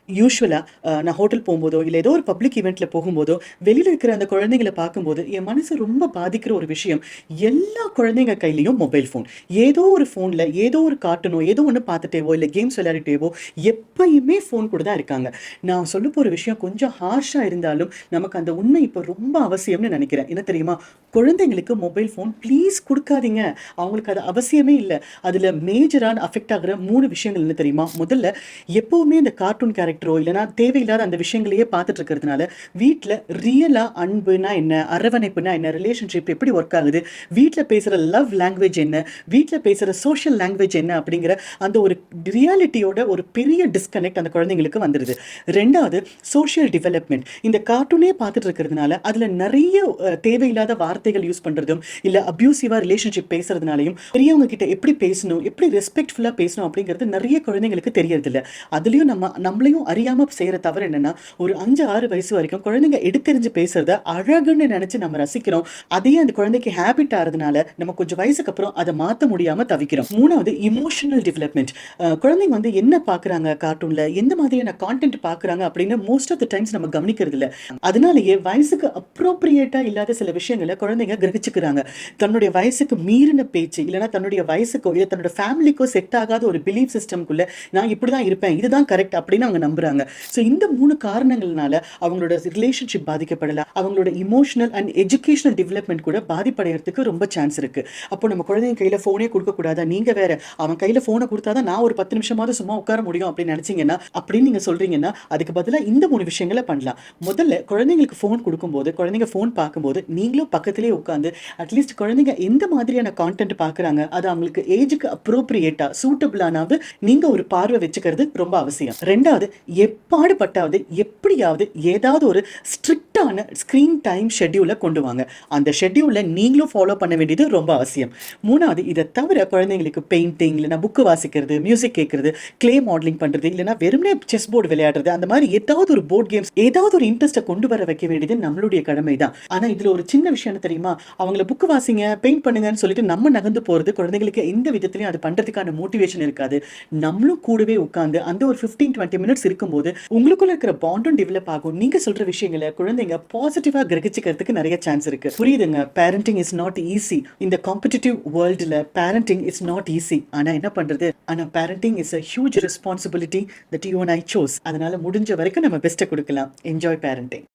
யூசுவலா நான் ஹோட்டல் போகும்போதோ, இல்ல ஏதோ ஒரு பப்ளிக் ஈவென்ட்ல போகும்போதோ, வெளியில இருக்கிற அந்த குழந்தைங்கள பார்க்கும்போது, என் மனசு ரொம்ப பாதிக்கிற ஒரு விஷயம், எல்லா குழந்தைங்க கையிலயும் மொபைல் ஃபோன். ஏதோ ஒரு ஃபோன்ல, ஏதோ ஒரு கார்ட்டூனோ, ஏதோ ஒண்ணு பார்த்துட்டேவோ, இல்ல கேம்ஸ் விளையாடிட்டேவோ, எப்பயுமே ஃபோன் கூட தான் இருக்காங்க. நான் சொல்லப் போற விஷயம் கொஞ்சம் ஹார்ஷா இருந்தாலும், நமக்கு அந்த உண்மை இப்ப ரொம்ப அவசியம்னு நெனைக்கிறேன். என்ன தெரியுமா? குழந்தைங்களுக்கு மொபைல் ஃபோன் ப்ளீஸ் குடுக்காதீங்க. அவங்களுக்கு அது அவசியமே இல்ல. அதுல மேஜரா அஃபெக்ட் ஆகுற 3 விஷயங்கள் என்ன தெரியுமா? முதல்ல எப்பவுமே இந்த கார்ட்டூன் கேரக்டரோ இல்லைன்னா தேவையில்லாத அந்த விஷயங்களையே பார்த்துட்டு இருக்கிறதுனால வீட்ல ரியலா அன்புனா என்ன, அரவணைப்புனா என்ன, ரிலேஷன்ஷிப் எப்படி ஒர்க் ஆகுது, வீட்ல பேசுற லவ் லாங்குவேஜ் என்ன, வீட்ல பேசுற சோஷியல் லாங்குவேஜ் என்ன அப்படிங்கிற அந்த ஒரு ரியாலிட்டியோட ஒரு பெரிய டிஸ்கனெக்ட் அந்த குழந்தைங்களுக்கு வந்துருது. ரெண்டாவது சோஷியல் டெவலப்மெண்ட். இந்த கார்ட்டூனே பார்த்துட்டு இருக்கிறதுனால அதுல நிறைய தேவையில்லாத வார்த்தைகள் யூஸ் பண்றதும் இல்ல அபியூசிவா ரிலேஷன்ஷிப் பேசுறதுனாலையும் பெரியவங்க கிட்ட எப்படி பேசணும், எப்படி ரெஸ்பெக்ட்ஃபுல்லா பேசணும் அப்படிங்கிறது நிறைய குழந்தைங்களுக்கு தெரியறது இல்ல. அதுலயும் நம்மளையும் அறியாம செய்யற தவறு என்னன்னா, ஒரு 5, 6 வயசு வரைக்கும் குழந்தைங்க எடுத்தெறிஞ்சு பேசுறத அழகுன்னு நினைச்சு நம்ம ரசிக்கிறோம். அதையே அந்த குழந்தைக்கு ஹேபிட் ஆறதுனால நம்ம கொஞ்சம் வயசுக்கு அப்புறம் அதை மாத்த முடியாம தவிக்கிறோம். 3வது இமோஷனல் டெவலப்மெண்ட். குழந்தைங்க வந்து என்ன பாக்குறாங்க கார்ட்டூன்ல, எந்த மாதிரியான கான்டென்ட் பாக்குறாங்க அப்படின்னு மோஸ்ட் ஆஃப் த டைம்ஸ் நம்ம கவனிக்கிறது இல்ல. அதனாலேயே வயசுக்கு அப்ரோப்ரியேட்டா இல்லாத சில விஷயங்களை குழந்தைங்க கிரகிச்சுக்கிறாங்க. தன்னுடைய வயசுக்கு மீறின பேச்சு இல்லைன்னா தன்னுடைய வயசுக்கோ இல்ல தன்னோட ஃபேமிலிக்கோ செட் ஆகாத ஒரு பிலீஃப் சிஸ்டம்குள்ள நான் இப்படிதான் இருப்பேன், இதுதான் கரெக்ட் அப்படின்னு அவங்க நம்புறாங்க. ஸோ இந்த 3 காரணங்கள்னால அவங்களோட ரிலேஷன்ஷிப் பாதிக்கப்படலாம், அவங்களோட இமோஷனல் அண்ட் எஜுகேஷனல் டெவலப்மெண்ட் கூட பாதிப்படைகிறதுக்கு ரொம்ப சான்ஸ் இருக்கு. அப்போ நம்ம குழந்தைங்க கையில போனே கொடுக்க கூடாதா, நீங்க வேற அவன் கையில போனை கொடுத்தாதான் நான் ஒரு 10 நிமிஷமாவது சும்மா உட்கார முடியும் அப்படின்னு நினைச்சீங்கன்னா, அப்படின்னு நீங்க சொல்றீங்கன்னா அதுக்கு பதிலா இந்த 3 விஷயங்களை பண்ணலாம். முதல்ல குழந்தைங்களுக்கு போன் கொடுக்கும்போது, குழந்தைங்க போன் பார்க்கும்போது நீங்களும் பக்கத்திலே உட்காந்து அட்லீஸ்ட் குழந்தைங்க எந்த மாதிரியான கான்டென்ட் பார்க்குறாங்க, அது அவங்களுக்கு ஏஜுக்கு அப்ரோப்ரியேட்டா சூட்டபிளானாவது நீங்க ஒரு பார்வை வச்சுக்கிறது ரொம்ப அவசியம். ரெண்டாவது, எப்பாடுபட்டாவது எப்படியாவது ஏதாவது ஒரு ஸ்ட்ரிக்டான ஸ்கிரீன் டைம் ஷெட்யூலை கொண்டு வாங்க. அந்த ஷெட்யூலை நீங்களும் ஃபாலோ பண்ண வேண்டியது ரொம்ப அவசியம். மூணாவது, இதை தவிர குழந்தைங்களுக்கு பெயிண்டிங் இல்லைன்னா புக்கு வாசிக்கிறது, மியூசிக் கேட்கறது, கிளே மாடலிங் பண்றது, இல்லைன்னா வெறுமனே செஸ் போர்டு விளையாடுறது, அந்த மாதிரி ஏதாவது ஒரு போர்ட் கேம்ஸ், ஏதாவது ஒரு இன்ட்ரெஸ்ட்டை கொண்டு வர வைக்க வேண்டியது நம்மளுடைய கடமை தான். ஆனா இதுல ஒரு சின்ன விஷயம் என்ன தெரியுமா? அவங்கள புக்கு வாசிங்க, பெயிண்ட் பண்ணுங்கன்னு சொல்லிட்டு நம்ம நகர்ந்து போறது குழந்தைங்களுக்கு எந்த விதத்திலையும் அது பண்றதுக்கான மோட்டிவேஷன் இருக்காது. நம்மளும் கூடவே உட்கார்ந்து அந்த ஒரு 15-20 மினிட்ஸ் இருக்கும்போது உங்களுக்குள்ள இருக்கிற பாண்டும் டெவலப் ஆகும். நீங்க சொல்ற விஷயங்களை குழந்தைங்க பாசிட்டிவா கிரகிச்சுக்கிறதுக்கு நிறைய சான்ஸ் இருக்கு. புரியுதுங்க? Parenting is not easy. இந்த காம்படிட்டிவ் வேர்ல்டுல பேரண்டிங் இஸ் நாட் ஈஸி. ஆனா என்ன பண்றது? ஆனா parenting is a huge responsibility that you and I chose. அதனால முடிஞ்ச வரைக்கும் நம்ம பெஸ்ட்டை கொடுக்கலாம். Enjoy parenting.